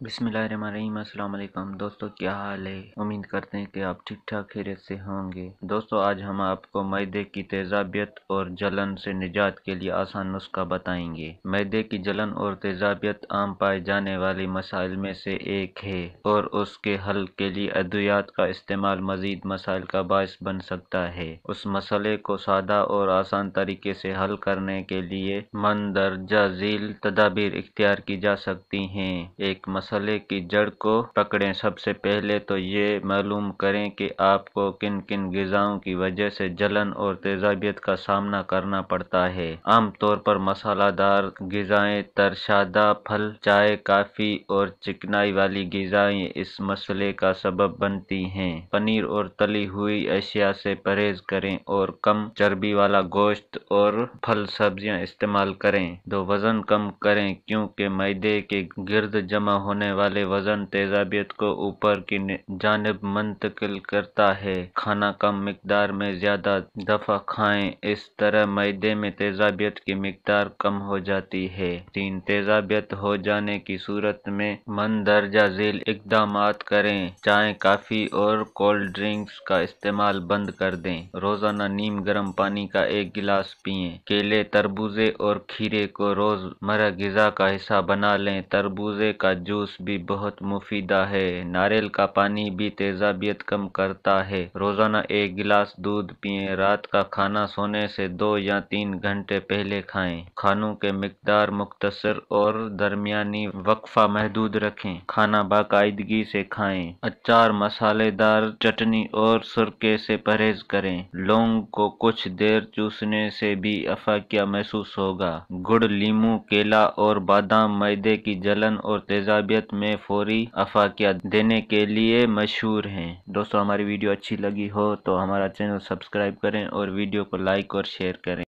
बिस्मिल्लाहिर्रहमानिर्रहीम। अस्सलाम वालेकुम दोस्तों, क्या हाल है। उम्मीद करते हैं कि आप ठीक ठाक खैरियत से होंगे। दोस्तों, आज हम आपको मैदे की तेजाबियत और जलन से निजात के लिए आसान नुस्खा बताएंगे। मैदे की जलन और तेजाबियत आम पाए जाने वाली मसाइल में से एक है और उसके हल के लिए अद्वियात का इस्तेमाल मजीद मसाइल का बायस बन सकता है। उस मसले को सादा और आसान तरीके से हल करने के लिए मंदरजा झील तदाबीर इख्तियार की जा सकती हैं। एक मसले की जड़ को पकड़ें। सबसे पहले तो ये मालूम करें कि आपको किन किन ग़िज़ाओं की वजह से जलन और तेजाबियत का सामना करना पड़ता है। आम तौर पर मसालादार ग़िज़ाएं, तरशादा फल, चाय, कॉफ़ी और चिकनाई वाली ग़िज़ाएं इस मसले का सबब बनती हैं। पनीर और तली हुई अशिया से परहेज करें और कम चर्बी वाला गोश्त और फल सब्जियां इस्तेमाल करें। वज़न कम करें क्योंकि मैदे के गिर्द जमा होने वाले वज़न तेजाबियत को ऊपर की जानिब मुंतकिल करता है। खाना कम मिकदार में ज़्यादा दफ़ा खाएं, इस तरह मैदे में तेजाबियत की मिकदार कम हो जाती है। तेजाबियत हो जाने की सूरत में मंदरजा झील इक़दामात करें। चाय, कॉफ़ी और कोल्ड ड्रिंक्स का इस्तेमाल बंद कर दें। रोज़ाना नीम गर्म पानी का 1 गिलास पिएं। केले, तरबूजे और खीरे को रोज़मर्रा ग़िज़ा का हिस्सा बना लें। तरबूजे का जूस भी बहुत मुफीदा है। नारियल का पानी भी तेजाबियत कम करता है। रोज़ाना 1 गिलास दूध पिएं। रात का खाना सोने से 2 या 3 घंटे पहले खाएं। खानों के मिकदार मुख्तसर और दरमियानी वक्फा महदूद रखें। खाना बाकायदगी से खाएं। अचार, मसालेदार चटनी और सुरके से परहेज करें। लौंग को कुछ देर चूसने से भी अफाकिया महसूस होगा। गुड़, लीमू, केला और बादाम मैदे की जलन और तेजाबियत में फौरी अफाकिया देने के लिए मशहूर हैं। दोस्तों, हमारी वीडियो अच्छी लगी हो तो हमारा चैनल सब्सक्राइब करें और वीडियो को लाइक और शेयर करें।